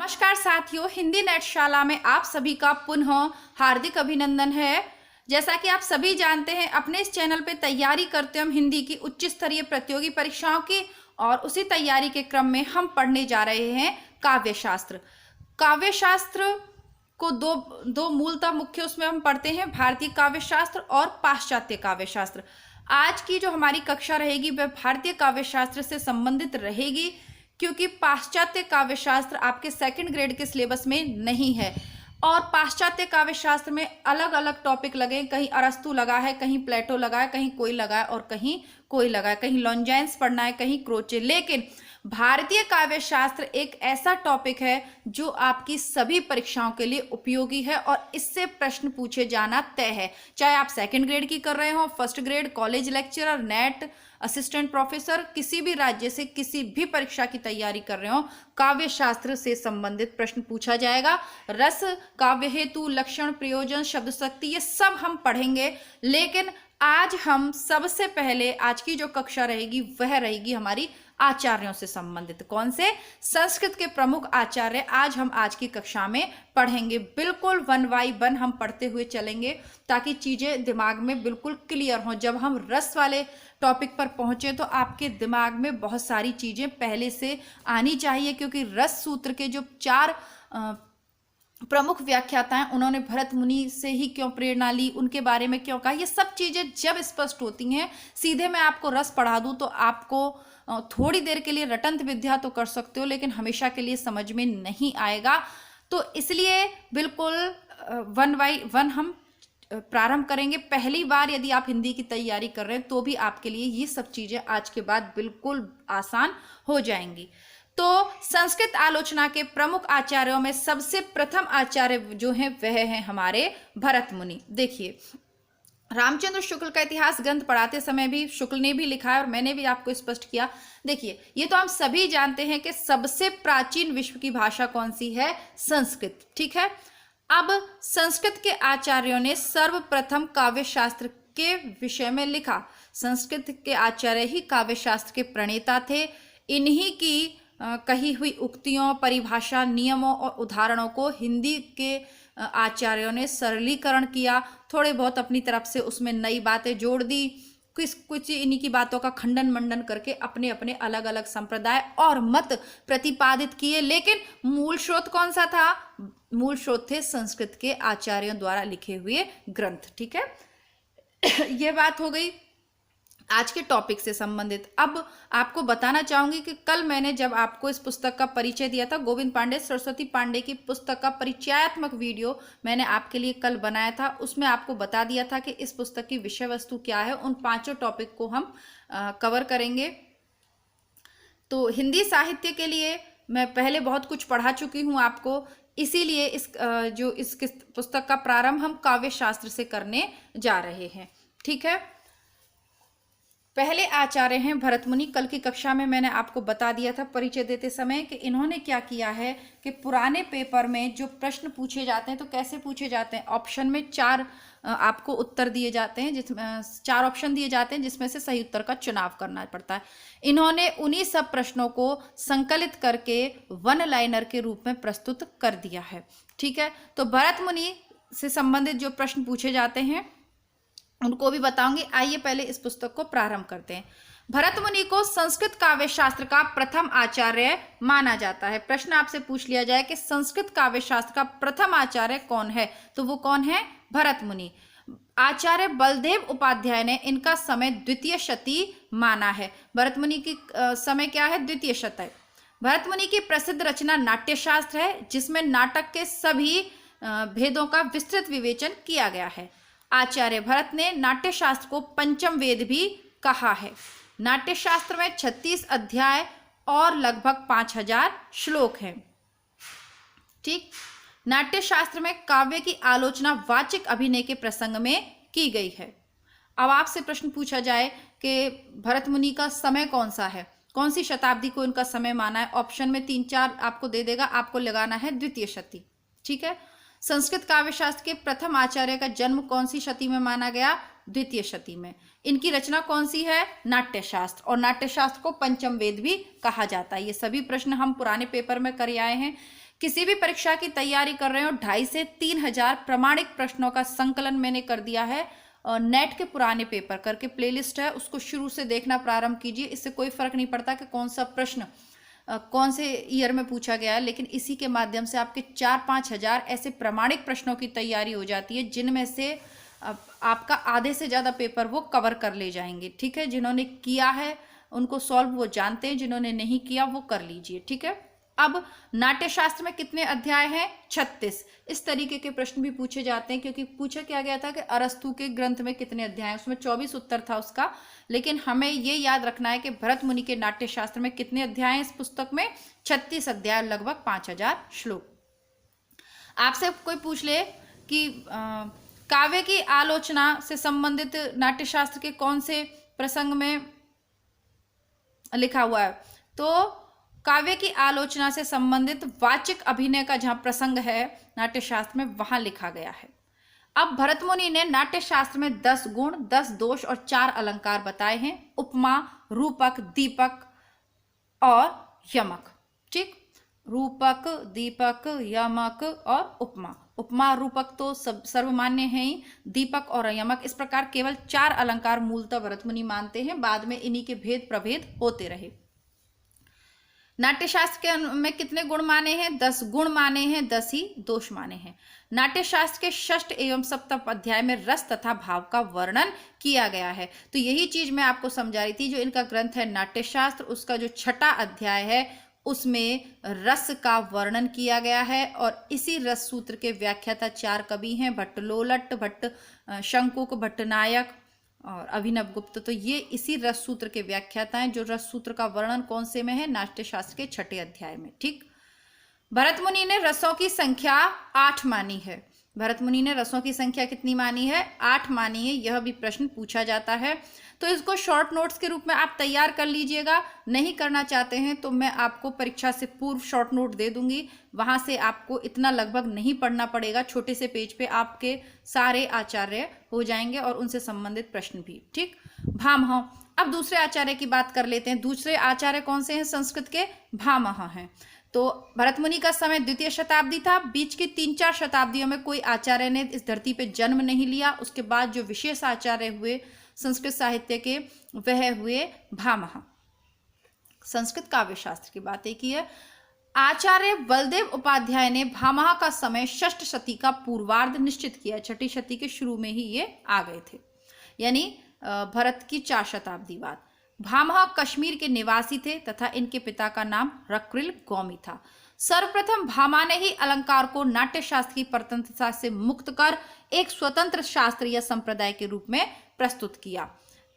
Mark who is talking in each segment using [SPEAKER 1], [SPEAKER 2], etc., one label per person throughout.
[SPEAKER 1] नमस्कार साथियों, हिंदी नेटशाला में आप सभी का पुनः हार्दिक अभिनंदन है। जैसा कि आप सभी जानते हैं, अपने इस चैनल पे तैयारी करते हैं हम हिंदी की उच्च स्तरीय प्रतियोगी परीक्षाओं की, और उसी तैयारी के क्रम में हम पढ़ने जा रहे हैं काव्यशास्त्र। काव्यशास्त्र को दो मूलतः मुख्य उसमें हम पढ़ते हैं, भारतीय काव्यशास्त्र और पाश्चात्य काव्यशास्त्र। आज की जो हमारी कक्षा रहेगी वह भारतीय काव्यशास्त्र से संबंधित रहेगी, क्योंकि पाश्चात्य काव्यशास्त्र आपके सेकंड ग्रेड के सिलेबस में नहीं है। और पाश्चात्य काव्यशास्त्र में अलग अलग टॉपिक लगे, कहीं अरस्तु लगा है, कहीं प्लेटो लगा है, कहीं कोई लगा है और कहीं कोई लगा है, कहीं लॉन्जाइन्स पढ़ना है, कहीं क्रोचे। लेकिन भारतीय काव्यशास्त्र एक ऐसा टॉपिक है जो आपकी सभी परीक्षाओं के लिए उपयोगी है और इससे प्रश्न पूछे जाना तय है। चाहे आप सेकंड ग्रेड की कर रहे हो, first grade, college lecturer, net, assistant professor, किसी भी राज्य से किसी भी परीक्षा की तैयारी कर रहे हो, काव्यशास्त्र से संबंधित प्रश्न पूछा जाएगा। रस, काव्य हेतु, लक्षण, प्रयोजन, शब्द शक्ति, ये सब हम पढ़ेंगे। लेकिन आज हम सबसे पहले आज की जो कक्षा रहेगी वह रहेगी हमारी आचार्यों से संबंधित। कौन से? संस्कृत के प्रमुख आचार्य आज हम आज की कक्षा में पढ़ेंगे। बिल्कुल 1 बाय 1 हम पढ़ते हुए चलेंगे ताकि चीजें दिमाग में बिल्कुल क्लियर हों। जब हम रस वाले टॉपिक पर पहुंचे तो आपके दिमाग में बहुत सारी चीजें पहले से आनी चाहिए, क्योंकि रस सूत्र के जो 4 प्रमुख व्याख्याता हैं, उन्होंने भरत मुनि से ही क्यों प्रेरणा ली, उनके बारे में क्यों कहा, ये सब चीजें जब स्पष्ट होती हैं, सीधे मैं आपको रस पढ़ा दूं तो आपको थोड़ी देर के लिए रटंत विद्या तो कर सकते हो, लेकिन हमेशा के लिए समझ में नहीं आएगा। तो इसलिए बिल्कुल 1 बाय 1 हम प्रारंभ करेंगे। पहली बार यदि आप हिंदी की तैयारी कर रहे हैं तो भी आपके लिए ये सब चीजें आज के बाद बिल्कुल आसान हो जाएंगी। तो संस्कृत आलोचना के प्रमुख आचार्यों में सबसे प्रथम आचार्य जो हैं वह हैं हमारे भरत मुनि। देखिए, रामचंद्र शुक्ल का इतिहास ग्रंथ पढ़ाते समय भी शुक्ल ने भी लिखा है और मैंने भी आपको स्पष्ट किया। देखिए, ये तो हम सभी जानते हैं कि सबसे प्राचीन विश्व की भाषा कौन सी है? संस्कृत। ठीक है। अब संस्कृत के आचार्यों ने सर्वप्रथम काव्यशास्त्र के विषय में लिखा। संस्कृत के आचार्य ही काव्यशास्त्र के प्रणेता थे। इन्हीं की कही हुई उक्तियों, परिभाषा, नियमों और उदाहरणों को हिंदी के आचार्यों ने सरलीकरण किया। थोड़े बहुत अपनी तरफ से उसमें नई बातें जोड़ दी, कुछ इन्हीं की बातों का खंडन मंडन करके अपने अपने अलग अलग संप्रदाय और मत प्रतिपादित किए। लेकिन मूल स्रोत कौन सा था? मूल स्रोत थे संस्कृत के आचार्यों द्वारा लिखे हुए ग्रंथ। ठीक है, यह बात हो गई आज के टॉपिक से संबंधित। अब आपको बताना चाहूंगी कि कल मैंने जब आपको इस पुस्तक का परिचय दिया था, गोविंद पांडे, सरस्वती पांडे की पुस्तक का परिचयात्मक वीडियो मैंने आपके लिए कल बनाया था। उसमें आपको बता दिया था कि इस पुस्तक की विषय वस्तु क्या है। उन 5 टॉपिक को हम कवर करेंगे। तो हिंदी साहित्य के लिए मैं पहले बहुत कुछ पढ़ा चुकी हूँ आपको, इसीलिए इस पुस्तक का प्रारंभ हम काव्य शास्त्र से करने जा रहे हैं। ठीक है। पहले आचार्य हैं भरत मुनि। कल की कक्षा में मैंने आपको बता दिया था परिचय देते समय कि इन्होंने क्या किया है कि पुराने पेपर में जो प्रश्न पूछे जाते हैं तो कैसे पूछे जाते हैं। ऑप्शन में 4 आपको उत्तर दिए जाते हैं, जिसमें 4 ऑप्शन दिए जाते हैं, जिसमें से सही उत्तर का चुनाव करना पड़ता है। इन्होंने उन्हीं सब प्रश्नों को संकलित करके 1 लाइनर के रूप में प्रस्तुत कर दिया है। ठीक है। तो भरत मुनि से संबंधित जो प्रश्न पूछे जाते हैं उनको भी बताऊंगी। आइए पहले इस पुस्तक को प्रारंभ करते हैं। भरत मुनि को संस्कृत काव्य शास्त्र का प्रथम आचार्य माना जाता है। प्रश्न आपसे पूछ लिया जाए कि संस्कृत काव्य शास्त्र का प्रथम आचार्य कौन है, तो वो कौन है? भरत मुनि। आचार्य बलदेव उपाध्याय ने इनका समय द्वितीय शती माना है। भरत मुनि की समय क्या है? द्वितीय शतक। भरत मुनि की प्रसिद्ध रचना नाट्यशास्त्र है, जिसमें नाटक के सभी भेदों का विस्तृत विवेचन किया गया है। आचार्य भरत ने नाट्यशास्त्र को पंचम वेद भी कहा है। नाट्यशास्त्र में 36 अध्याय और लगभग 5000 श्लोक हैं। ठीक। नाट्यशास्त्र में काव्य की आलोचना वाचिक अभिनय के प्रसंग में की गई है। अब आपसे प्रश्न पूछा जाए कि भरत मुनि का समय कौन सा है, कौन सी शताब्दी को इनका समय माना है। ऑप्शन में 3-4 आपको दे देगा, आपको लगाना है द्वितीय शती। ठीक है। संस्कृत काव्यशास्त्र के प्रथम आचार्य का जन्म कौन सी शती में माना गया? द्वितीय शती में। इनकी रचना कौन सी है? नाट्यशास्त्र। और नाट्यशास्त्र को पंचम वेद भी कहा जाता है। ये सभी प्रश्न हम पुराने पेपर में कर आए हैं किसी भी परीक्षा की तैयारी कर रहे हो, 2,500 से 3,000 प्रमाणिक प्रश्नों का संकलन मैंने कर दिया है। और नेट के पुराने पेपर करके प्लेलिस्ट है, उसको शुरू से देखना प्रारंभ कीजिए। इससे कोई फर्क नहीं पड़ता कि कौन सा प्रश्न कौन से ईयर में पूछा गया है, लेकिन इसी के माध्यम से आपके 4-5 हजार ऐसे प्रमाणिक प्रश्नों की तैयारी हो जाती है, जिनमें से आपका आधे से ज़्यादा पेपर वो कवर कर ले जाएंगे। ठीक है, जिन्होंने किया है उनको सॉल्व वो जानते हैं, जिन्होंने नहीं किया वो कर लीजिए। ठीक है, अब नाट्यशास्त्र में कितने अध्याय हैं? 36। इस तरीके के प्रश्न भी पूछे जाते हैं, क्योंकि पूछा क्या गया था कि अरस्तु के ग्रंथ में कितने अध्याय हैं, उसमें 24 उत्तर था उसका। लेकिन हमें ये याद रखना है कि भरत मुनि के नाट्यशास्त्र में कितने अध्याय हैं इस पुस्तक में? 36 अध्याय, लगभग 5,000 श्लोक। आपसे कोई पूछ ले कि काव्य की आलोचना से संबंधित नाट्यशास्त्र के कौन से प्रसंग में लिखा हुआ है, तो काव्य की आलोचना से संबंधित वाचिक अभिनय का जहां प्रसंग है नाट्यशास्त्र में, वहां लिखा गया है। अब भरत मुनि ने नाट्यशास्त्र में 10 गुण, 10 दोष और 4 अलंकार बताए हैं: उपमा, रूपक, दीपक और यमक। ठीक, रूपक, दीपक, यमक और उपमा। उपमा, रूपक तो सब सर्वमान्य है ही, दीपक और यमक, इस प्रकार केवल 4 अलंकार मूलतः भरत मुनि मानते हैं। बाद में इन्हीं के भेद प्रभेद होते रहे। नाट्यशास्त्र के में कितने गुण माने हैं? 10 गुण माने हैं, 10 ही दोष माने हैं। नाट्यशास्त्र के 6ठ एवं 7वें अध्याय में रस तथा भाव का वर्णन किया गया है। तो यही चीज मैं आपको समझा रही थी, जो इनका ग्रंथ है नाट्यशास्त्र, उसका जो 6ठा अध्याय है उसमें रस का वर्णन किया गया है। और इसी रस सूत्र के व्याख्याता 4 कवि हैं: भट्ट लोलट, भट्ट शंकुक, भट्ट नायक और अभिनव गुप्त। तो ये इसी रस सूत्र के व्याख्याता हैं। जो रस सूत्र का वर्णन कौन से में है? नाट्यशास्त्र के 6ठे अध्याय में। ठीक, भरत मुनि ने रसों की संख्या 8 मानी है। भरत मुनि ने रसों की संख्या कितनी मानी है? 8 मानी है। यह भी प्रश्न पूछा जाता है, तो इसको शॉर्ट नोट्स के रूप में आप तैयार कर लीजिएगा। नहीं करना चाहते हैं तो मैं आपको परीक्षा से पूर्व शॉर्ट नोट दे दूंगी, वहां से आपको इतना लगभग नहीं पढ़ना पड़ेगा। छोटे से पेज पे आपके सारे आचार्य हो जाएंगे और उनसे संबंधित प्रश्न भी। ठीक, भामह। अब दूसरे आचार्य की बात कर लेते हैं। दूसरे आचार्य कौन से हैं? संस्कृत के भामह हैं। तो भरत मुनि का समय 2वीं शताब्दी था। बीच की 3-4 शताब्दियों में कोई आचार्य ने इस धरती पे जन्म नहीं लिया। उसके बाद जो विशेष आचार्य हुए संस्कृत साहित्य के, वह हुए भामह। संस्कृत काव्य शास्त्र की बातें की है। आचार्य बलदेव उपाध्याय ने भामह का समय 6ठ शती का पूर्वार्ध निश्चित किया। 6ठी शती के शुरू में ही ये आ गए थे, यानी भरत की 4 शताब्दी बाद। भामह कश्मीर के निवासी थे तथा इनके पिता का नाम रक्रिल गौमी था। सर्वप्रथम भामा ने ही अलंकार को नाट्यशास्त्र की परतंत्रता से मुक्त कर एक स्वतंत्र शास्त्र या संप्रदाय के रूप में प्रस्तुत किया।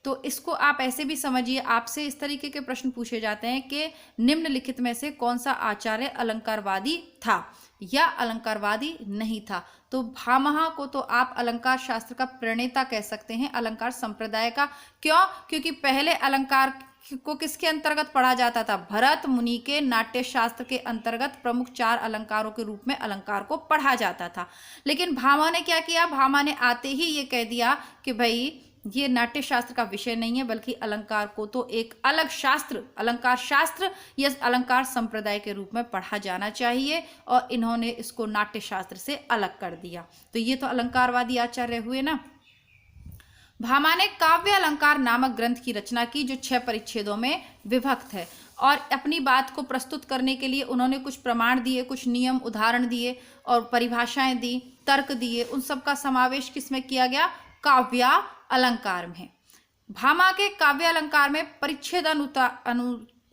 [SPEAKER 1] तो इसको आप ऐसे भी समझिए, आपसे इस तरीके के प्रश्न पूछे जाते हैं कि निम्नलिखित में से कौन सा आचार्य अलंकारवादी था या अलंकारवादी नहीं था। तो भामह को तो आप अलंकार शास्त्र का प्रणेता कह सकते हैं, अलंकार संप्रदाय का। क्यों? क्योंकि पहले अलंकार को किसके अंतर्गत पढ़ा जाता था? भरत मुनि के नाट्य शास्त्र के अंतर्गत प्रमुख 4 अलंकारों के रूप में अलंकार को पढ़ा जाता था। लेकिन भामा ने क्या किया? भामा ने आते ही ये कह दिया कि भाई ये नाट्य शास्त्र का विषय नहीं है, बल्कि अलंकार को तो एक अलग शास्त्र, अलंकार शास्त्र या अलंकार संप्रदाय के रूप में पढ़ा जाना चाहिए, और इन्होंने इसको नाट्य शास्त्र से अलग कर दिया। तो ये तो अलंकारवादी आचार्य हुए ना। भामा ने काव्य अलंकार नामक ग्रंथ की रचना की, जो 6 परिच्छेदों में विभक्त है। और अपनी बात को प्रस्तुत करने के लिए उन्होंने कुछ प्रमाण दिए, कुछ नियम उदाहरण दिए और परिभाषाएं दी, तर्क दिए। उन सब का समावेश किसमें किया गया? काव्य अलंकार में। भामा के काव्य अलंकार में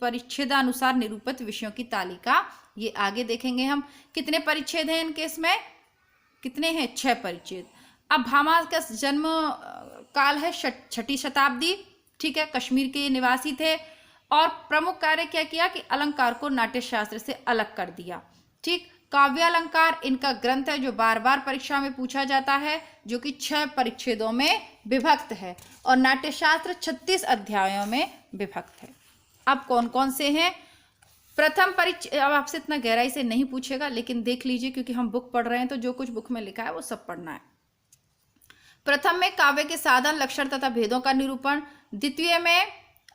[SPEAKER 1] परिच्छेदानुसार निरूपित विषयों की तालिका, ये आगे देखेंगे हम। कितने परिच्छेद हैं इनके? इसमें कितने हैं? 6 परिच्छेद। अब भामा का जन्म काल है 6ठी शताब्दी। ठीक है, कश्मीर के निवासी थे और प्रमुख कार्य क्या किया कि अलंकार को नाट्य शास्त्र से अलग कर दिया। ठीक, काव्य अलंकार इनका ग्रंथ है जो बार बार परीक्षा में पूछा जाता है, जो कि 6 परिच्छेदों में विभक्त है और नाट्यशास्त्र 36 अध्यायों में विभक्त है। अब कौन कौन से हैं? प्रथम परिच्छेद, अब आपसे इतना गहराई से नहीं पूछेगा, लेकिन देख लीजिए क्योंकि हम बुक पढ़ रहे हैं तो जो कुछ बुक में लिखा है वो सब पढ़ना है। प्रथम में काव्य के साधन, लक्षण तथा भेदों का निरूपण। द्वितीय में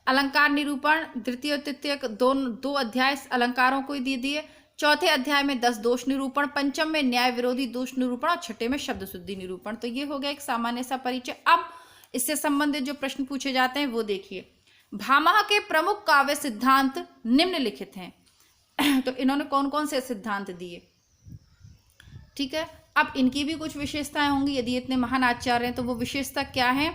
[SPEAKER 1] अलंकार निरूपण। तृतीय और तृतीय 2 अध्याय अलंकारों को दे दिए। चौथे अध्याय में 10 दोष निरूपण, पंचम में न्याय विरोधी दोष निरूपण और छठे में शब्द शुद्धि निरूपण। तो ये हो गया एक सामान्य सा परिचय। अब इससे संबंधित जो प्रश्न पूछे जाते हैं वो देखिए। भामह के प्रमुख काव्य सिद्धांत निम्नलिखित हैं। तो इन्होंने कौन कौन से सिद्धांत दिए, ठीक है। अब इनकी भी कुछ विशेषताएं होंगी, यदि इतने महान आचार्य हैं तो वो विशेषता क्या है।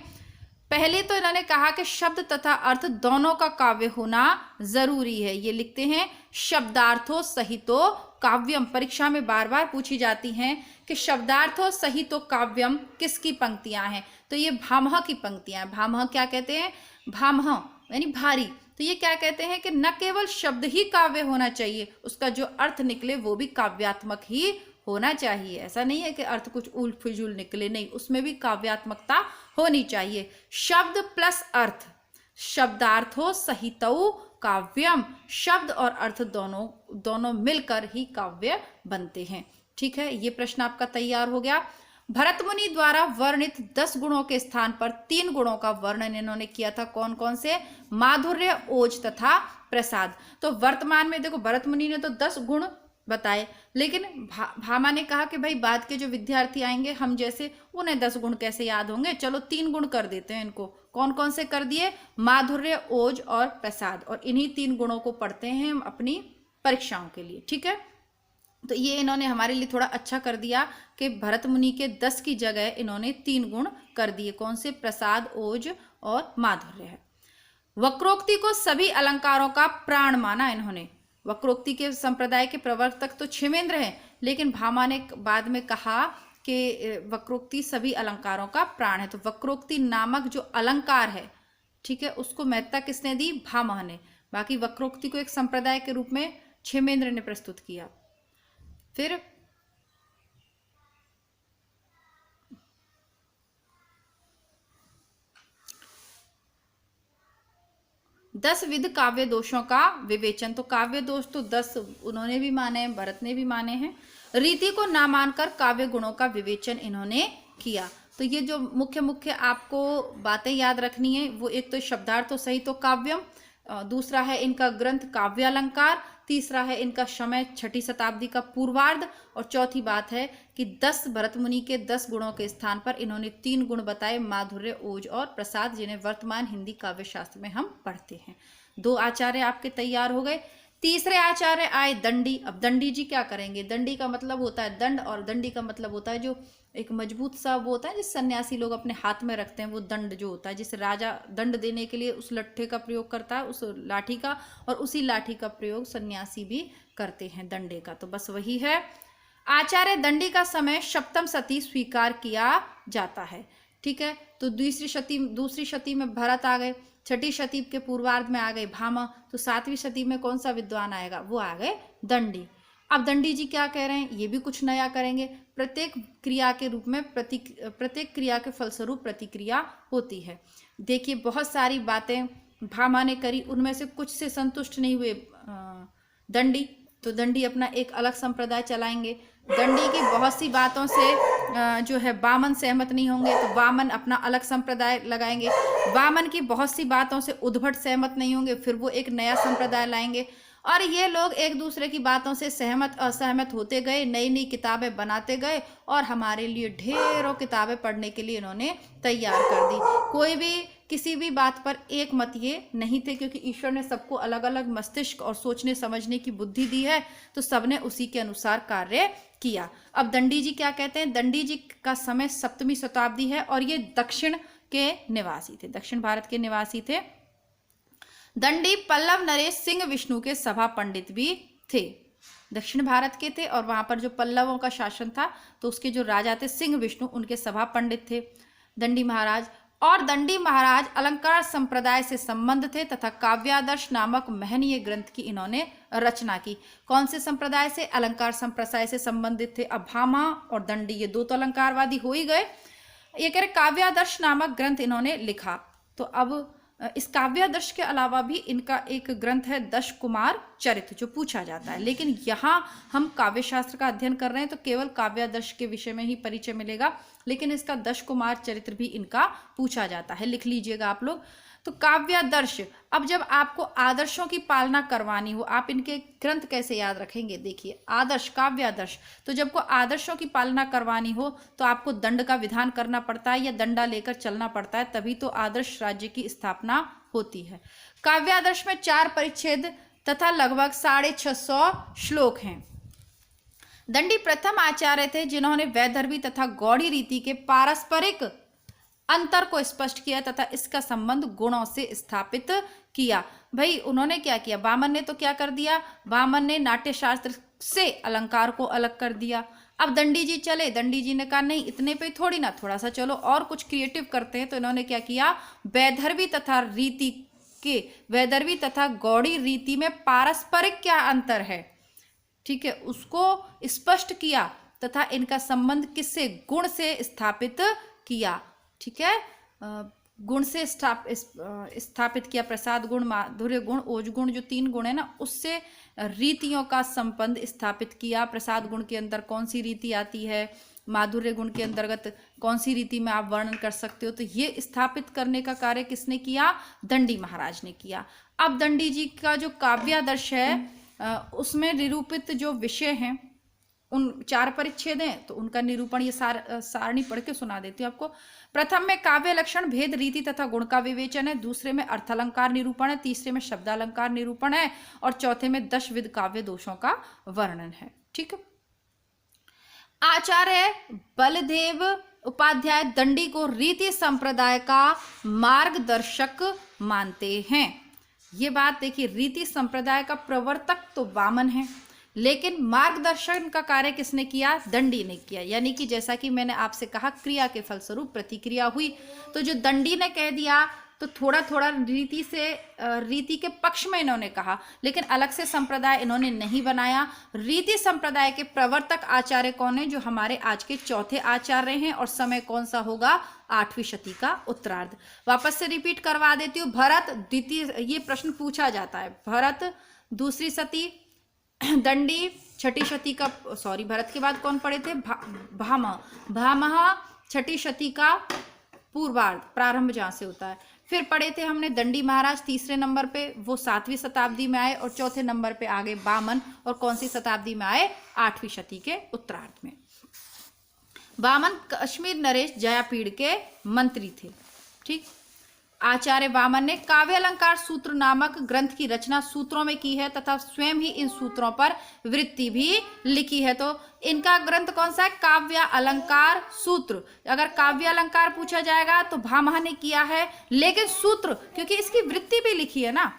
[SPEAKER 1] पहले तो इन्होंने कहा कि शब्द तथा अर्थ दोनों का काव्य होना जरूरी है। ये लिखते हैं शब्दार्थो सहितो काव्यम। परीक्षा में बार बार पूछी जाती हैं कि शब्दार्थो सहितो काव्यम किसकी पंक्तियां हैं, तो ये भामह की पंक्तियां हैं। भामह क्या कहते हैं, भामह यानी भारी। तो ये क्या कहते हैं कि न केवल शब्द ही काव्य होना चाहिए, उसका जो अर्थ निकले वो भी काव्यात्मक ही होना चाहिए। ऐसा नहीं है कि अर्थ कुछ उल फिजूल निकले, नहीं, उसमें भी काव्यात्मकता होनी चाहिए। शब्द प्लस अर्थ, शब्दार्थो सहितौ काव्यम। शब्द और अर्थ दोनों मिलकर ही काव्य बनते हैं, ठीक है। ये प्रश्न आपका तैयार हो गया। भरत मुनि द्वारा वर्णित 10 गुणों के स्थान पर 3 गुणों का वर्णन इन्होंने किया था। कौन कौन से, माधुर्य, ओज तथा प्रसाद। तो वर्तमान में देखो भरत मुनि ने तो 10 गुण बताए, लेकिन भामा ने कहा कि भाई बाद के जो विद्यार्थी आएंगे हम जैसे, उन्हें 10 गुण कैसे याद होंगे, चलो 3 गुण कर देते हैं इनको। कौन कौन से कर दिए, माधुर्य, ओज और प्रसाद। और इन्हीं 3 गुणों को पढ़ते हैं हम अपनी परीक्षाओं के लिए, ठीक है। तो ये इन्होंने हमारे लिए थोड़ा अच्छा कर दिया कि भरत मुनि के 10 की जगह इन्होंने 3 गुण कर दिए। कौन से, प्रसाद, ओज और माधुर्य है। वक्रोक्ति को सभी अलंकारों का प्राण माना इन्होंने। वक्रोक्ति के संप्रदाय के प्रवर्तक तो क्षेमेंद्र हैं, लेकिन भामा ने बाद में कहा कि वक्रोक्ति सभी अलंकारों का प्राण है। तो वक्रोक्ति नामक जो अलंकार है, ठीक है, उसको महत्ता किसने दी, भामा ने। बाकी वक्रोक्ति को एक संप्रदाय के रूप में क्षेमेंद्र ने प्रस्तुत किया। फिर 10 विध काव्य दोषों का विवेचन। तो काव्य दोष तो 10 उन्होंने भी माने हैं, भरत ने भी माने हैं। रीति को ना मानकर काव्य गुणों का विवेचन इन्होंने किया। तो ये जो मुख्य मुख्य आपको बातें याद रखनी है वो, एक तो शब्दार्थ तो सही तो काव्यम, दूसरा है इनका ग्रंथ काव्यालंकार, तीसरा है इनका समय 6ठी शताब्दी का पूर्वार्ध, और चौथी बात है कि 10 भरत मुनि के 10 गुणों के स्थान पर इन्होंने 3 गुण बताए, माधुर्य, ओज और प्रसाद, जिन्हें वर्तमान हिंदी काव्य शास्त्र में हम पढ़ते हैं। 2 आचार्य आपके तैयार हो गए। तीसरे आचार्य आए दंडी। अब दंडी जी क्या करेंगे, दंडी का मतलब होता है दंड, और दंडी का मतलब होता है जो एक मजबूत सा वो होता है जिस सन्यासी लोग अपने हाथ में रखते हैं, वो दंड जो होता है, जिसे राजा दंड देने के लिए उस लट्ठे का प्रयोग करता है, उस लाठी का, और उसी लाठी का प्रयोग सन्यासी भी करते हैं, दंडे का। तो बस वही है। आचार्य दंडी का समय सप्तम शती स्वीकार किया जाता है, ठीक है। तो दूसरी शती में भरत आ गए, 6ठी शती के पूर्वार्ध में आ गए भामा, तो 7वीं शती में कौन सा विद्वान आएगा, वो आ गए दंडी। अब दंडी जी क्या कह रहे हैं, ये भी कुछ नया करेंगे। प्रत्येक क्रिया के रूप में प्रत्येक क्रिया के फलस्वरूप प्रतिक्रिया होती है। देखिए बहुत सारी बातें भामा ने करी, उनमें से कुछ से संतुष्ट नहीं हुए दंडी, तो दंडी अपना एक अलग संप्रदाय चलाएंगे। दंडी की बहुत सी बातों से जो है वामन सहमत नहीं होंगे, तो वामन अपना अलग संप्रदाय लगाएंगे। वामन की बहुत सी बातों से उद्भट सहमत नहीं होंगे, फिर वो एक नया संप्रदाय लाएंगे। और ये लोग एक दूसरे की बातों से सहमत असहमत होते गए, नई नई किताबें बनाते गए, और हमारे लिए ढेरों किताबें पढ़ने के लिए इन्होंने तैयार कर दी। कोई भी किसी भी बात पर एक मत ये नहीं थे, क्योंकि ईश्वर ने सबको अलग अलग मस्तिष्क और सोचने समझने की बुद्धि दी है, तो सबने उसी के अनुसार कार्य किया। अब दंडी जी क्या कहते हैं, दंडी जी का समय 7वीं शताब्दी है, और ये दक्षिण के निवासी थे, दक्षिण भारत के निवासी थे। दंडी पल्लव नरेश सिंह विष्णु के सभा पंडित भी थे, दक्षिण भारत के थे, और वहां पर जो पल्लवों का शासन था तो उसके जो राजा थे सिंह विष्णु, उनके सभा पंडित थे दंडी महाराज। और दंडी महाराज अलंकार संप्रदाय से संबंध थे तथा काव्यादर्श नामक महनीय ग्रंथ की इन्होंने रचना की। कौन से संप्रदाय से, अलंकार संप्रदाय से संबंधित थे। अब भामा और दंडी ये 2 तो अलंकारवादी हो ही गए, ये कह रहे काव्यादर्श नामक ग्रंथ इन्होंने लिखा। तो अब इस काव्यादर्श के अलावा भी इनका एक ग्रंथ है दश कुमार चरित्र, जो पूछा जाता है, लेकिन यहाँ हम काव्य शास्त्र का अध्ययन कर रहे हैं तो केवल काव्यादर्श के विषय में ही परिचय मिलेगा, लेकिन इसका दश कुमार चरित्र भी इनका पूछा जाता है, लिख लीजिएगा आप लोग। तो काव्यादर्श, अब जब आपको आदर्शों की पालना करवानी हो, आप इनके ग्रंथ कैसे याद रखेंगे? देखिए, आदर्श, काव्यादर्श, तो जब को आदर्शों की पालना करवानी हो तो आपको दंड का विधान करना पड़ता है या डंडा लेकर चलना पड़ता है, तभी तो आदर्श राज्य की स्थापना होती है। काव्यादर्श में 4 परिच्छेद तथा लगभग 650 श्लोक हैं। दंडी प्रथम आचार्य थे जिन्होंने वैदर्भी तथा गौड़ी रीति के पारस्परिक अंतर को स्पष्ट किया तथा इसका संबंध गुणों से स्थापित किया। भाई उन्होंने क्या किया? वामन ने तो क्या कर दिया? वामन ने नाट्य शास्त्र से अलंकार को अलग कर दिया। अब दंडी जी चले, दंडी जी ने कहा नहीं, इतने पे थोड़ी ना, थोड़ा सा चलो और कुछ क्रिएटिव करते हैं। तो इन्होंने क्या किया? वैदर्भी तथा गौड़ी रीति में पारस्परिक क्या अंतर है, ठीक है, उसको स्पष्ट किया तथा इनका संबंध किससे? गुण से स्थापित किया। ठीक है, गुण से स्थापित किया। प्रसाद गुण, माधुर्य गुण, ओज गुण, जो 3 गुण है ना, उससे रीतियों का संबंध स्थापित किया। प्रसाद गुण के अंदर कौन सी रीति आती है, माधुर्य गुण के अंतर्गत कौन सी रीति में आप वर्णन कर सकते हो, तो ये स्थापित करने का कार्य किसने किया? दंडी महाराज ने किया। अब दंडी जी का जो काव्यादर्श है उसमें निरूपित जो विषय हैं, उन 4 परिच्छेद हैं, तो उनका निरूपण ये सारणी पढ़ के सुना देती हूँ आपको। प्रथम में काव्य लक्षण, भेद, रीति तथा गुण का विवेचन है। दूसरे में अर्थालंकार निरूपण है। तीसरे में शब्दालंकार निरूपण है और चौथे में 10 विध काव्य दोषों का वर्णन है। ठीक है, आचार्य बलदेव उपाध्याय दंडी को रीति संप्रदाय का मार्गदर्शक मानते हैं। ये बात देखिए, रीति संप्रदाय का प्रवर्तक तो वामन है, लेकिन मार्गदर्शन का कार्य किसने किया? दंडी ने किया। यानी कि जैसा कि मैंने आपसे कहा, क्रिया के फलस्वरूप प्रतिक्रिया हुई। तो जो दंडी ने कह दिया तो थोड़ा थोड़ा रीति के पक्ष में इन्होंने कहा, लेकिन अलग से संप्रदाय इन्होंने नहीं बनाया। रीति संप्रदाय के प्रवर्तक आचार्य कौन है? जो हमारे आज के चौथे आचार्य हैं। और समय कौन सा होगा? 8वीं शती का उत्तरार्ध। वापस से रिपीट करवा देती हूँ। भरत द्वितीय, ये प्रश्न पूछा जाता है, भरत दूसरी शती, दंडी छठी शती का, सॉरी, भरत के बाद कौन पढ़े थे? भामह छठी शती का पूर्वार्ध, प्रारंभ जहां से होता है। फिर पढ़े थे हमने दंडी महाराज तीसरे नंबर पे, वो 7वीं शताब्दी में आए। और चौथे नंबर पे आगे वामन, और कौन सी शताब्दी में आए? 8वीं शती के उत्तरार्ध में। वामन कश्मीर नरेश जयापीड़ के मंत्री थे। ठीक, आचार्य वामन ने काव्यालंकार सूत्र नामक ग्रंथ की रचना सूत्रों में की है तथा स्वयं ही इन सूत्रों पर वृत्ति भी लिखी है। तो इनका ग्रंथ कौन सा है? काव्य अलंकार सूत्र। अगर काव्य अलंकार पूछा जाएगा तो भामह ने किया है, लेकिन सूत्र, क्योंकि इसकी वृत्ति भी लिखी है ना,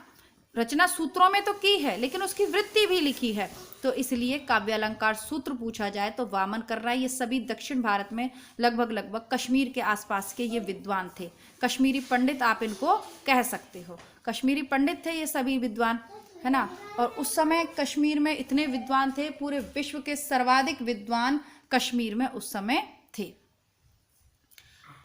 [SPEAKER 1] रचना सूत्रों में तो की है लेकिन उसकी वृत्ति भी लिखी है, तो इसलिए काव्य अलंकार सूत्र पूछा जाए तो वामन कर रहा है। ये सभी दक्षिण भारत में लगभग कश्मीर के आसपास के ये विद्वान थे। कश्मीरी पंडित आप इनको कह सकते हो, कश्मीरी पंडित थे ये सभी विद्वान, है ना। और उस समय कश्मीर में इतने विद्वान थे, पूरे विश्व के सर्वाधिक विद्वान कश्मीर में उस समय थे।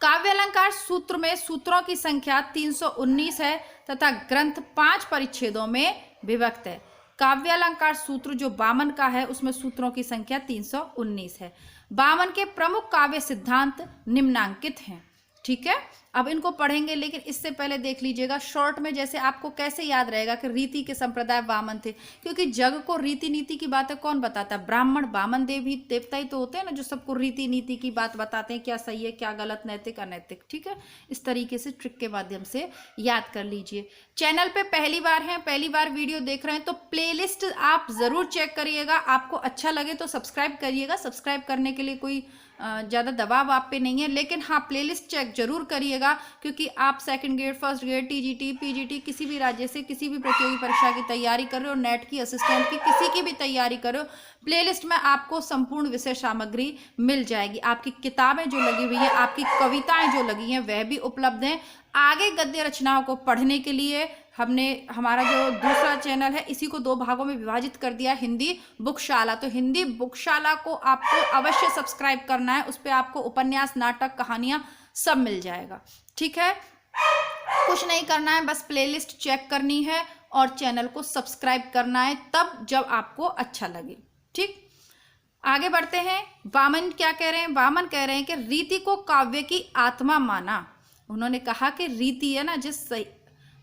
[SPEAKER 1] काव्य अलंकार सूत्र में सूत्रों की संख्या 319 है तथा ग्रंथ 5 परिच्छेदों में विभक्त है। काव्य अलंकार सूत्र जो वामन का है उसमें सूत्रों की संख्या 319 है। वामन के प्रमुख काव्य सिद्धांत निम्नांकित हैं। ठीक है, अब इनको पढ़ेंगे, लेकिन इससे पहले देख लीजिएगा शॉर्ट में, जैसे आपको कैसे याद रहेगा कि रीति के संप्रदाय वामन थे, क्योंकि जग को रीति नीति की बातें कौन बताता है? ब्राह्मण, वामन देवता ही तो होते हैं ना, जो सबको रीति नीति की बात बताते हैं, क्या सही है क्या गलत, नैतिक अनैतिक। ठीक है, इस तरीके से ट्रिक के माध्यम से याद कर लीजिए। चैनल पे पहली बार हैं, पहली बार वीडियो देख रहे हैं तो प्लेलिस्ट आप जरूर चेक करिएगा। आपको अच्छा लगे तो सब्सक्राइब करिएगा। सब्सक्राइब करने के लिए कोई ज़्यादा दबाव आप पे नहीं है, लेकिन हाँ प्लेलिस्ट चेक जरूर करिएगा, क्योंकि आप second grade, first grade, TGT, PGT, किसी भी राज्य से किसी भी प्रतियोगी परीक्षा की तैयारी कर रहे हो, नेट की, असिस्टेंट की, किसी की भी तैयारी कर रहे हो, प्लेलिस्ट में आपको संपूर्ण विषय सामग्री मिल जाएगी। आपकी किताबें जो लगी हुई है, आपकी कविताएं जो लगी हैं वह भी उपलब्ध हैं। आगे गद्य रचनाओं को पढ़ने के लिए हमने हमारा जो दूसरा चैनल है इसी को 2 भागों में विभाजित कर दिया, हिंदी बुकशाला। तो हिंदी बुकशाला को आपको अवश्य सब्सक्राइब करना है, उस पर आपको उपन्यास, नाटक, कहानियां सब मिल जाएगा। ठीक है, कुछ नहीं करना है, बस प्लेलिस्ट चेक करनी है और चैनल को सब्सक्राइब करना है, तब जब आपको अच्छा लगे। ठीक, आगे बढ़ते हैं। वामन क्या कह रहे हैं? वामन कह रहे हैं कि रीति को काव्य की आत्मा माना। उन्होंने कहा कि रीति है ना, जिस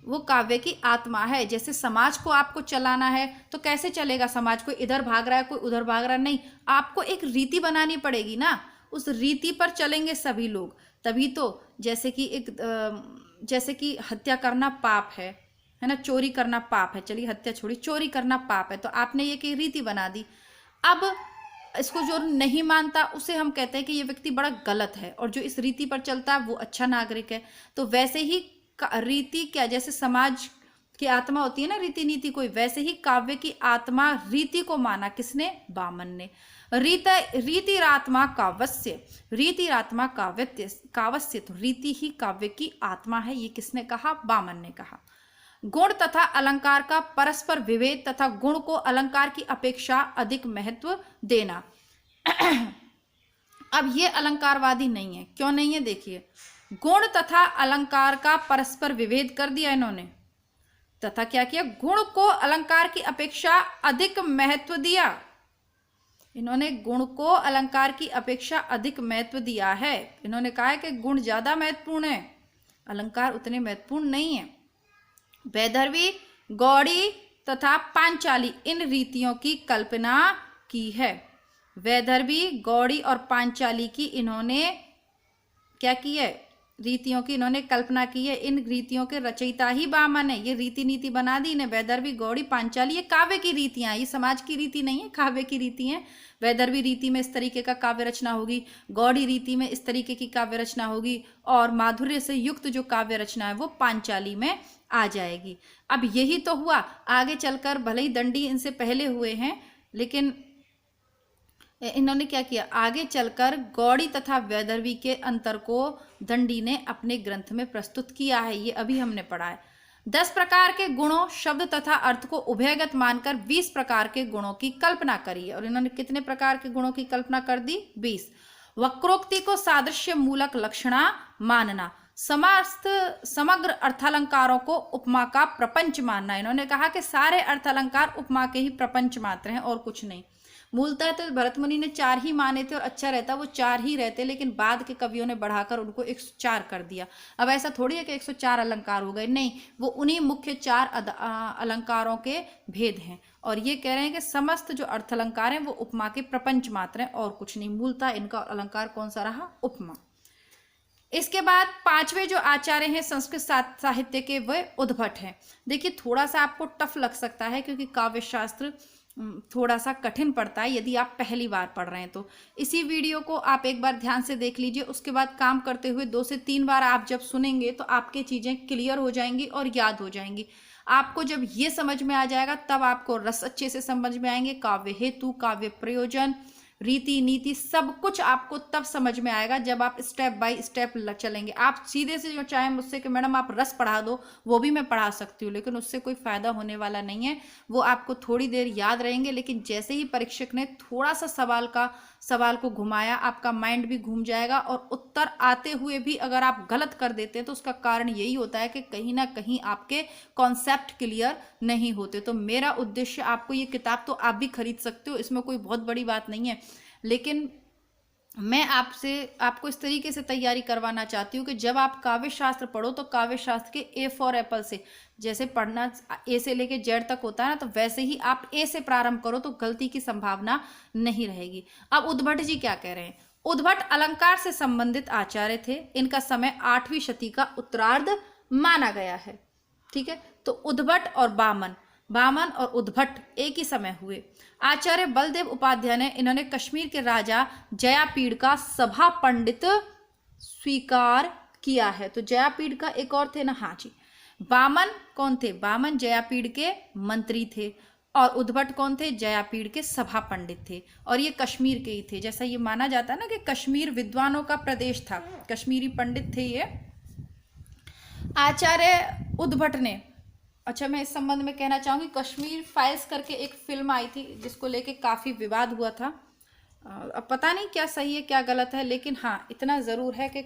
[SPEAKER 1] वो काव्य की आत्मा है। जैसे समाज को आपको चलाना है तो कैसे चलेगा समाज? कोई इधर भाग रहा है, कोई उधर भाग रहा है, नहीं, आपको एक रीति बनानी पड़ेगी ना, उस रीति पर चलेंगे सभी लोग, तभी तो। जैसे कि हत्या करना पाप है ना, चोरी करना पाप है, चलिए हत्या छोड़ी, चोरी करना पाप है, तो आपने ये कि रीति बना दी। अब इसको जो नहीं मानता उसे हम कहते हैं कि ये व्यक्ति बड़ा गलत है, और जो इस रीति पर चलता है वो अच्छा नागरिक है। तो वैसे ही रीति क्या, जैसे समाज की आत्मा होती है ना रीति नीति कोई, वैसे ही काव्य की आत्मा रीति को माना किसने? वामन ने। रीतिरात्मा काव्यस्य, रीतिरात्मा काव्यस्य, तो रीति ही काव्य की आत्मा है, ये किसने कहा? वामन ने कहा। गुण तथा अलंकार का परस्पर विभेद तथा गुण को अलंकार की अपेक्षा अधिक महत्व देना। अब ये अलंकारवादी नहीं है। क्यों नहीं है? देखिए, गुण तथा अलंकार का परस्पर विभेद कर दिया इन्होंने, तथा क्या किया? गुण को अलंकार की अपेक्षा अधिक महत्व दिया। इन्होंने गुण को अलंकार की अपेक्षा अधिक महत्व दिया है। इन्होंने कहा है कि गुण ज्यादा महत्वपूर्ण है, अलंकार उतने महत्वपूर्ण नहीं है। वैदर्भी, गौड़ी तथा पांचाली इन रीतियों की कल्पना की है। वैदर्भी, गौड़ी और पांचाली की इन्होंने क्या की है? रीतियों की इन्होंने कल्पना की है। इन रीतियों के रचयिता ही वामन है। ये रीति नीति बना दी इन्हें। वैदर्भी, गौड़ी, पांचाली ये काव्य की रीतियां, ये समाज की रीति नहीं है, काव्य की रीति है। वैदर्भी रीति में इस तरीके का काव्य रचना होगी, गौड़ी रीति में इस तरीके की काव्य रचना होगी, और माधुर्य से युक्त जो काव्य रचना है वो पांचाली में आ जाएगी। अब यही तो हुआ। आगे चलकर भले ही दंडी इनसे पहले हुए हैं, लेकिन इन्होंने क्या किया? आगे चलकर गौड़ी तथा वैदर्भी के अंतर को दंडी ने अपने ग्रंथ में प्रस्तुत किया है। ये अभी हमने पढ़ा है। 10 प्रकार के गुणों, शब्द तथा अर्थ को उभयगत मानकर 20 प्रकार के गुणों की कल्पना करी है। और इन्होंने कितने प्रकार के गुणों की कल्पना कर दी? 20। वक्रोक्ति को सादृश्य मूलक लक्षणा मानना, समग्र अर्थालंकारों को उपमा का प्रपंच मानना। इन्होंने कहा कि सारे अर्थालंकार उपमा के ही प्रपंच मात्र हैं और कुछ नहीं। मूलतः तो भरत मुनि ने 4 ही माने थे और अच्छा रहता वो 4 ही रहते, लेकिन बाद के कवियों ने बढ़ाकर उनको 104 कर दिया। अब ऐसा थोड़ी है कि 104 अलंकार हो गए, नहीं, वो उन्हीं मुख्य 4 अलंकारों के भेद हैं। और ये कह रहे हैं कि समस्त जो अर्थ अलंकार हैं वो उपमा के प्रपंच मात्र हैं और कुछ नहीं। मूलतः इनका अलंकार कौन सा रहा? उपमा। इसके बाद 5वें जो आचार्य हैं संस्कृत साहित्य के, वे उद्भट हैं। देखिए, थोड़ा सा आपको टफ लग सकता है क्योंकि काव्य शास्त्र थोड़ा सा कठिन पड़ता है यदि आप पहली बार पढ़ रहे हैं तो। इसी वीडियो को आप एक बार ध्यान से देख लीजिए, उसके बाद काम करते हुए 2 से 3 बार आप जब सुनेंगे तो आपकी चीज़ें क्लियर हो जाएंगी और याद हो जाएंगी। आपको जब ये समझ में आ जाएगा तब आपको रस अच्छे से समझ में आएंगे। काव्य हेतु, काव्य प्रयोजन, रीति नीति सब कुछ आपको तब समझ में आएगा जब आप स्टेप बाय स्टेप चलेंगे। आप सीधे से जो चाहे मुझसे कि मैडम आप रस पढ़ा दो, वो भी मैं पढ़ा सकती हूँ, लेकिन उससे कोई फायदा होने वाला नहीं है। वो आपको थोड़ी देर याद रहेंगे, लेकिन जैसे ही परीक्षक ने थोड़ा सा सवाल को घुमाया, आपका माइंड भी घूम जाएगा। और उत्तर आते हुए भी अगर आप गलत कर देते हैं तो उसका कारण यही होता है कि कहीं ना कहीं आपके कॉन्सेप्ट क्लियर नहीं होते। तो मेरा उद्देश्य, आपको ये किताब तो आप भी खरीद सकते हो, इसमें कोई बहुत बड़ी बात नहीं है, लेकिन मैं आपको इस तरीके से तैयारी करवाना चाहती हूँ कि जब आप काव्य शास्त्र पढ़ो तो काव्य शास्त्र के ए फॉर एप्पल से, जैसे पढ़ना ए से लेके जेड तक होता है ना, तो वैसे ही आप ए से प्रारंभ करो तो गलती की संभावना नहीं रहेगी। अब उद्भट जी क्या कह रहे हैं? उद्भट अलंकार से संबंधित आचार्य थे। इनका समय 8वीं शती का उत्तरार्ध माना गया है। ठीक है, तो उद्भट और वामन और उद्भट एक ही समय हुए। आचार्य बलदेव उपाध्याय ने इन्होंने कश्मीर के राजा जयापीड़ का सभा पंडित स्वीकार किया है। तो जयापीड़ का एक और थे ना, हाँ जी। वामन कौन थे? वामन जयापीड़ के मंत्री थे, और उद्भट कौन थे? जयापीड़ के सभा पंडित थे, और ये कश्मीर के ही थे। जैसा ये माना जाता है ना कि कश्मीर विद्वानों का प्रदेश था, कश्मीरी पंडित थे ये। आचार्य उद्भट ने, अच्छा मैं इस संबंध में कहना चाहूँगी, कश्मीर फाइल्स करके एक फिल्म आई थी जिसको लेके काफ़ी विवाद हुआ था। अब पता नहीं क्या सही है क्या गलत है, लेकिन हाँ इतना ज़रूर है कि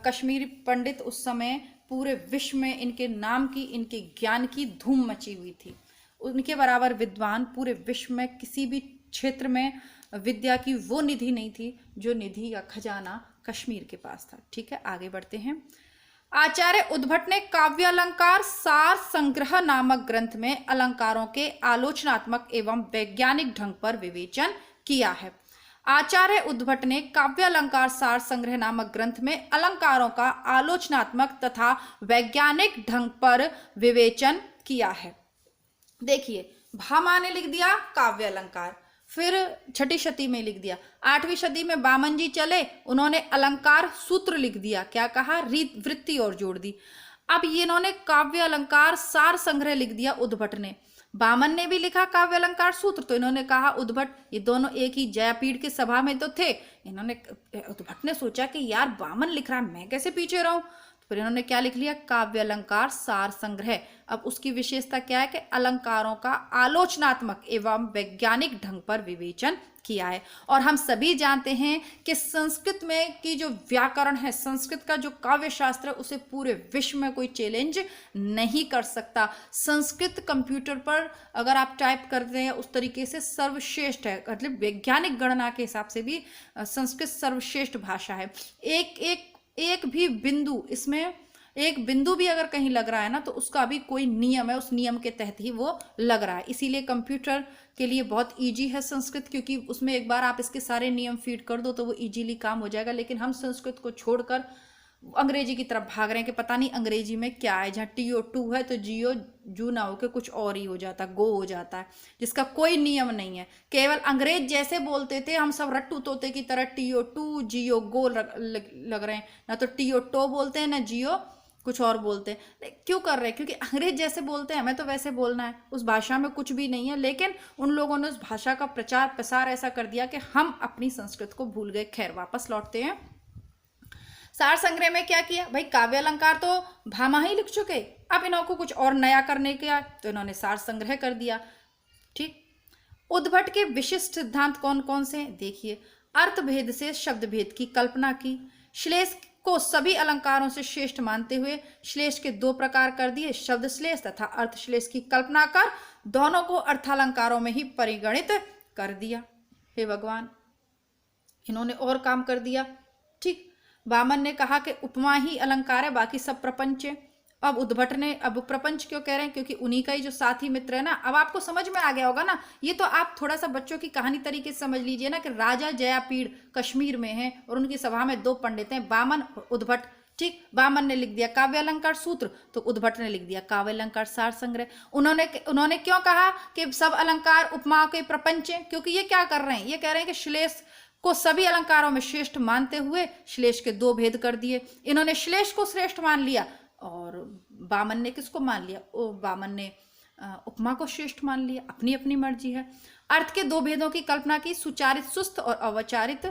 [SPEAKER 1] कश्मीरी पंडित उस समय पूरे विश्व में इनके नाम की, इनके ज्ञान की धूम मची हुई थी। उनके बराबर विद्वान पूरे विश्व में किसी भी क्षेत्र में विद्या की वो निधि नहीं थी जो निधि या खजाना कश्मीर के पास था। ठीक है, आगे बढ़ते हैं। आचार्य उद्भट ने काव्यालंकार सार संग्रह नामक ग्रंथ में अलंकारों के आलोचनात्मक एवं वैज्ञानिक ढंग पर विवेचन किया है। आचार्य उद्भट ने काव्यालंकार सार संग्रह नामक ग्रंथ में अलंकारों का आलोचनात्मक तथा वैज्ञानिक ढंग पर विवेचन किया है। देखिए, भामा ने लिख दिया काव्य अलंकार, फिर छठी शती में लिख दिया। 8वीं शती में बामन जी चले, उन्होंने अलंकार सूत्र लिख दिया। क्या कहा? रीत वृत्ति और जोड़ दी। अब ये इन्होंने काव्य अलंकार सार संग्रह लिख दिया उद्भट ने। बामन ने भी लिखा काव्य अलंकार सूत्र, तो इन्होंने कहा उद्भट, ये दोनों एक ही जयापीठ के सभा में तो थे। उद्भट ने सोचा कि यार बामन लिख रहा है, मैं कैसे पीछे रहूं। फिर इन्होंने क्या लिख लिया? काव्य अलंकार सार संग्रह। अब उसकी विशेषता क्या है कि अलंकारों का आलोचनात्मक एवं वैज्ञानिक ढंग पर विवेचन किया है। और हम सभी जानते हैं कि संस्कृत में की जो व्याकरण है, संस्कृत का जो काव्य शास्त्र है, उसे पूरे विश्व में कोई चैलेंज नहीं कर सकता। संस्कृत कंप्यूटर पर अगर आप टाइप करते हैं उस तरीके से सर्वश्रेष्ठ है, मतलब वैज्ञानिक गणना के हिसाब से भी संस्कृत सर्वश्रेष्ठ भाषा है। एक भी बिंदु, इसमें एक बिंदु भी अगर कहीं लग रहा है ना, तो उसका भी कोई नियम है, उस नियम के तहत ही वो लग रहा है। इसीलिए कंप्यूटर के लिए बहुत इजी है संस्कृत, क्योंकि उसमें एक बार आप इसके सारे नियम फीड कर दो तो वो इजीली काम हो जाएगा। लेकिन हम संस्कृत को छोड़कर अंग्रेजी की तरफ भाग रहे हैं कि पता नहीं अंग्रेजी में क्या है। जहाँ TO2 है तो जियो जू ना होकर कुछ और ही हो जाता है, गो हो जाता है, जिसका कोई नियम नहीं है। केवल अंग्रेज जैसे बोलते थे, हम सब रट्टू तोते की तरह TO2 जियो गो लग रहे हैं। ना तो TO2 बोलते हैं, ना जियो कुछ और बोलते हैं। क्यों कर रहे हैं? क्योंकि अंग्रेज जैसे बोलते हैं, हमें तो वैसे बोलना है। उस भाषा में कुछ भी नहीं है, लेकिन उन लोगों ने उस भाषा का प्रचार प्रसार ऐसा कर दिया कि हम अपनी संस्कृत को भूल गए। खैर, वापस लौटते हैं। सार संग्रह में क्या किया भाई? काव्य अलंकार तो भामा ही लिख चुके, अब इनको कुछ और नया करने का, तो इन्होंने सार संग्रह कर दिया। ठीक। उद्भट के विशिष्ट सिद्धांत कौन कौन से हैं? देखिए, अर्थ भेद से शब्द भेद की कल्पना की, श्लेष को सभी अलंकारों से श्रेष्ठ मानते हुए श्लेष के 2 प्रकार कर दिए, शब्द श्लेष तथा अर्थ श्लेष की कल्पना कर दोनों को अर्थालंकारों में ही परिगणित कर दिया। हे भगवान, इन्होंने और काम कर दिया। ठीक। वामन ने कहा कि उपमा ही अलंकार है, बाकी सब प्रपंच है। अब उद्भट ने, अब प्रपंच क्यों कह रहे हैं? क्योंकि उन्हीं का ही जो साथी मित्र है ना। अब आपको समझ में आ गया होगा ना, ये तो आप थोड़ा सा बच्चों की कहानी तरीके से समझ लीजिए ना, कि राजा जयापीड़ कश्मीर में है और उनकी सभा में 2 पंडित हैं, वामन और उद्भट। ठीक। वामन ने लिख दिया काव्य अलंकार सूत्र, तो उद्भट ने लिख दिया काव्य अलंकार सार संग्रह। उन्होंने क्यों कहा कि सब अलंकार उपमाओं के प्रपंच हैं? क्योंकि ये क्या कर रहे हैं? ये कह रहे हैं कि श्लेष को सभी अलंकारों में श्रेष्ठ मानते हुए श्लेष के 2 भेद कर दिए। इन्होंने श्लेष को श्रेष्ठ मान लिया, और वामन ने किसको मान लिया? वामन ने उपमा को श्रेष्ठ मान लिया। अपनी अपनी मर्जी है। अर्थ के 2 भेदों की कल्पना की, सुचारित सुस्त और अवचारित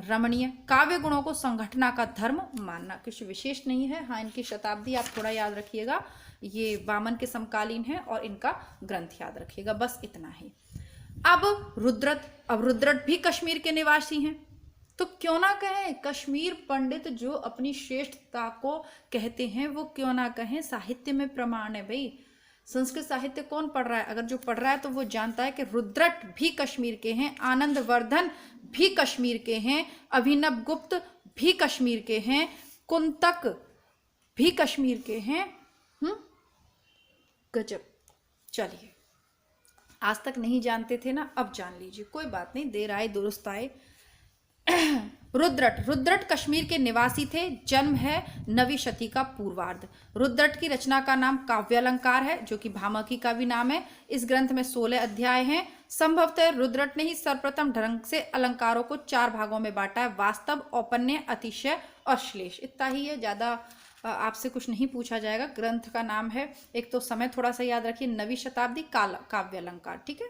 [SPEAKER 1] रमणीय। काव्य गुणों को संघटना का धर्म मानना, कुछ विशेष नहीं है। हाँ, इनकी शताब्दी आप थोड़ा याद रखिएगा, ये वामन के समकालीन है, और इनका ग्रंथ याद रखिएगा, बस इतना ही। अब रुद्रट भी कश्मीर के निवासी हैं, तो क्यों ना कहें कश्मीर पंडित जो अपनी श्रेष्ठता को कहते हैं, वो क्यों ना कहें साहित्य में प्रमाण है भाई। संस्कृत साहित्य कौन पढ़ रहा है? अगर जो पढ़ रहा है तो वो जानता है कि रुद्रट भी कश्मीर के हैं, आनंदवर्धन भी कश्मीर के हैं, अभिनव गुप्त भी कश्मीर के हैं, कुंतक भी कश्मीर के हैं। गजब। चलिए, आज तक नहीं जानते थे ना, अब जान लीजिए, कोई बात नहीं, देर आए दुरुस्त आए। रुद्रट कश्मीर के निवासी थे। जन्म है 9वीं शती का पूर्वार्ध। रुद्रट की रचना का नाम काव्यालंकार है, जो कि भामकी का भी नाम है। इस ग्रंथ में 16 अध्याय हैं। संभवतः रुद्रट ने ही सर्वप्रथम ढंग से अलंकारों को 4 भागों में बांटा है, वास्तव, औपन्य, अतिशय और श्लेष। इतना ही है, ज्यादा आपसे कुछ नहीं पूछा जाएगा। ग्रंथ का नाम है, एक तो समय थोड़ा सा याद रखिए, 9वीं शताब्दी काव्य अलंकार। ठीक है,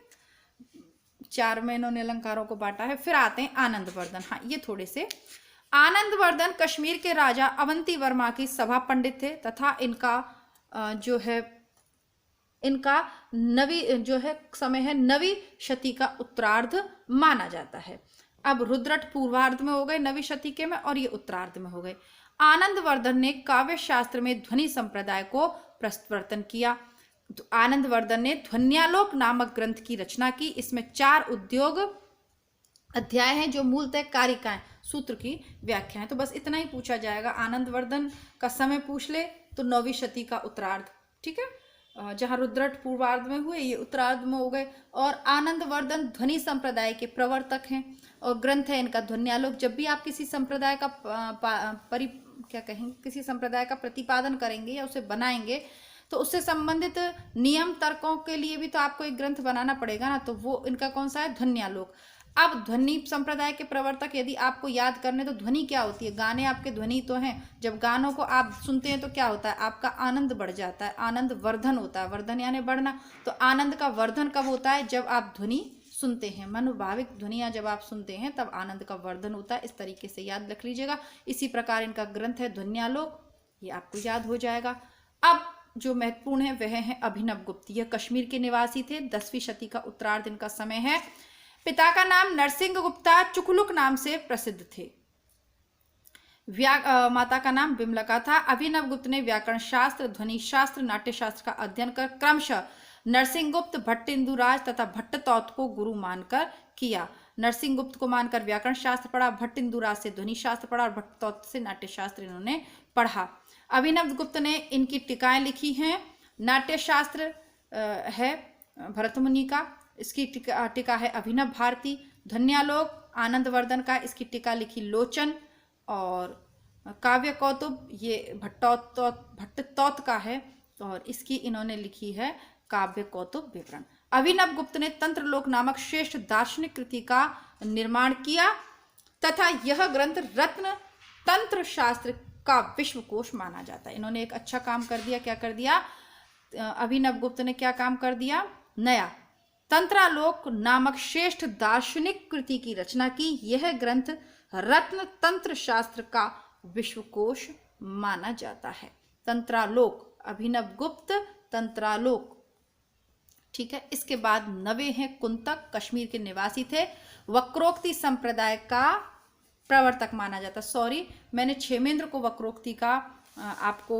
[SPEAKER 1] 4 में इन्होंने अलंकारों को बांटा है। फिर आते हैं आनंदवर्धन। हाँ, ये थोड़े से। आनंदवर्धन कश्मीर के राजा अवंती वर्मा की सभा पंडित थे, तथा इनका समय है 9वीं शती का उत्तरार्ध माना जाता है। अब रुद्रट पूर्वार्ध में हो गए 9वीं शती के में, और ये उत्तरार्ध में हो गए। आनंदवर्धन ने काव्य शास्त्र में ध्वनि संप्रदाय को प्रवर्तन किया। तो आनंदवर्धन ने ध्वन्यालोक नामक ग्रंथ की रचना की। इसमें 4 उद्योग अध्याय हैं, जो मूलतः कारिकाएं, सूत्र की व्याख्या है। तो बस इतना ही पूछा जाएगा। आनंदवर्धन का समय पूछ ले तो 9वीं शती का उत्तरार्ध, ठीक है। जहाँ रुद्रट पूर्वार्ध में हुए, ये उत्तरार्ध में हो गए। और आनंदवर्धन ध्वनि संप्रदाय के प्रवर्तक हैं और ग्रंथ है इनका ध्वन्यालोक। जब भी आप किसी संप्रदाय का किसी संप्रदाय का प्रतिपादन करेंगे या उसे बनाएंगे तो उससे संबंधित नियम तर्कों के लिए भी तो आपको एक ग्रंथ बनाना पड़ेगा ना। तो वो इनका कौन सा है, ध्वन्यालोक। अब ध्वनि संप्रदाय के प्रवर्तक यदि आपको याद करने, तो ध्वनि क्या होती है, गाने आपके ध्वनि तो हैं। जब गानों को आप सुनते हैं तो क्या होता है, आपका आनंद बढ़ जाता है, आनंद वर्धन होता है, वर्धन यानी बढ़ना। तो आनंद का वर्धन कब होता है, जब आप ध्वनि सुनते हैं, मनोभाविक ध्वनियाँ जब आप सुनते हैं तब आनंद का वर्धन होता है। इस तरीके से याद रख लीजिएगा। इसी प्रकार इनका ग्रंथ है ध्वन्यालोक, ये आपको याद हो जाएगा। अब जो महत्वपूर्ण है वह है अभिनव गुप्त। यह कश्मीर के निवासी थे, 10वीं शती का उत्तरार्ध इनका समय है। पिता का नाम नरसिंह गुप्ता चुकलुक नाम से प्रसिद्ध थे। माता का नाम बिमलका था। अभिनव गुप्त ने व्याकरण शास्त्र, ध्वनि शास्त्र, नाट्य शास्त्र का अध्ययन कर क्रमशः नरसिंह गुप्त, भट्टिंदुराज तथा भट्टतौत को गुरु मानकर किया। नरसिंह गुप्त को मानकर व्याकरण शास्त्र पढ़ा, भट्टिंदुराज से ध्वनि शास्त्र पढ़ा और भट्टतौत से नाट्य शास्त्र इन्होंने पढ़ा। अभिनव गुप्त ने इनकी टीकाएं लिखी हैं। नाट्य शास्त्र है भरतमुनि का, इसकी टीका है अभिनव भारती। ध्वन्यालोक आनंदवर्धन का, इसकी टीका लिखी लोचन। और काव्य कौतुब ये भट्टतौत का है और इसकी इन्होंने लिखी है काव्य कौतुब विवरण। अभिनव गुप्त ने तंत्रलोक नामक श्रेष्ठ दार्शनिक कृति का निर्माण किया तथा यह ग्रंथ रत्न तंत्र शास्त्र का विश्वकोश माना जाता है। इन्होंने एक अच्छा काम कर दिया। क्या कर दिया, अभिनव गुप्त ने क्या काम कर दिया, नया तंत्रालोक नामक श्रेष्ठ दार्शनिक कृति की रचना की। यह ग्रंथ रत्न तंत्र शास्त्र का विश्वकोश माना जाता है। तंत्रालोक, अभिनव गुप्त, तंत्रालोक, ठीक है। इसके बाद 9वें हैं कुंतक, कश्मीर के निवासी थे, वक्रोक्ति संप्रदाय का प्रवर्तक माना जाता। सॉरी, मैंने क्षेमेंद्र को वक्रोक्ति का आपको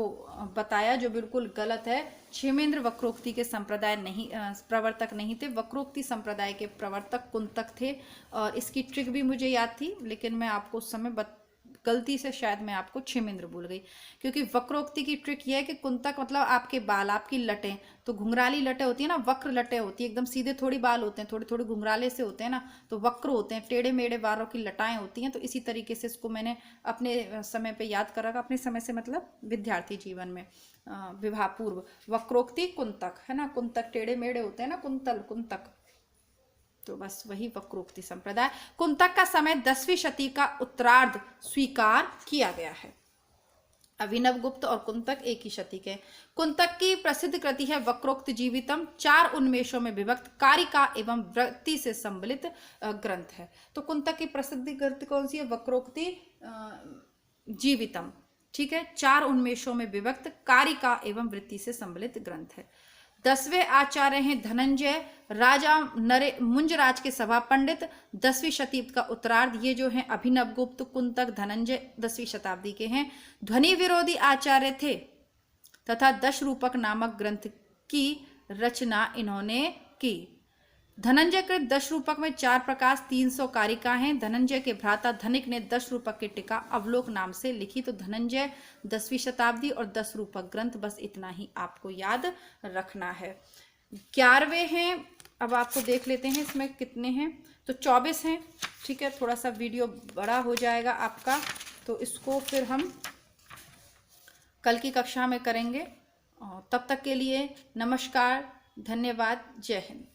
[SPEAKER 1] बताया, जो बिल्कुल गलत है। क्षेमेंद्र वक्रोक्ति के संप्रदाय नहीं, प्रवर्तक नहीं थे। वक्रोक्ति संप्रदाय के प्रवर्तक कुंतक थे। और इसकी ट्रिक भी मुझे याद थी, लेकिन मैं आपको उस समय गलती से शायद मैं आपको क्षेमेंद्र भूल गई। क्योंकि वक्रोक्ति की ट्रिक यह है कि कुंतक मतलब आपके बाल, आपकी लटें, तो घुंघराली लटें होती है ना, वक्र लटें होती है, एकदम सीधे थोड़ी बाल होते हैं, थोड़े थोड़े घुंघराले से होते हैं ना, तो वक्र होते हैं, टेढ़े मेढ़े बालों की लटाएं होती हैं। तो इसी तरीके से इसको मैंने अपने समय पे याद कर रखा। अपने समय से मतलब विद्यार्थी जीवन में, विवाह पूर्व। वक्रोक्ति कुंतक है ना, कुंतक टेढ़े मेढ़े होते हैं ना, कुंतल कुंतक, तो बस वही वक्रोक्ति संप्रदाय। कुंतक का समय 10वीं शती का उत्तरार्ध स्वीकार किया गया है। अभिनव गुप्त और कुंतक एक ही शती के। कुंतक की प्रसिद्ध कृति है वक्रोक्ति जीवितम, 4 उन्मेषों में विभक्त कारिका एवं वृत्ति से सम्मिलित ग्रंथ है। तो कुंतक की प्रसिद्ध कृति कौन सी है, वक्रोक्ति जीवितम, ठीक है। 4 उन्मेषों में विभक्त कारिका एवं वृत्ति से सम्मिलित ग्रंथ है। 10वें आचार्य हैं धनंजय, राजा मुंजराज के सभा पंडित, 10वीं शताब्दी का उत्तरार्ध। ये जो हैं अभिनव गुप्त, कुंतक, धनंजय 10वीं शताब्दी के हैं। ध्वनि विरोधी आचार्य थे तथा दशरूपक नामक ग्रंथ की रचना इन्होंने की। धनंजय कृत दशरूपक में 4 प्रकाश 300 कारिका हैं। धनंजय के भ्राता धनिक ने दशरूपक की टीका अवलोक नाम से लिखी। तो धनंजय 10वीं शताब्दी और दशरूपक ग्रंथ, बस इतना ही आपको याद रखना है। 11वें हैं, अब आपको देख लेते हैं इसमें कितने हैं। तो 24 हैं, ठीक है। थोड़ा सा वीडियो बड़ा हो जाएगा आपका, तो इसको फिर हम कल की कक्षा में करेंगे। तब तक के लिए नमस्कार, धन्यवाद, जय हिंद।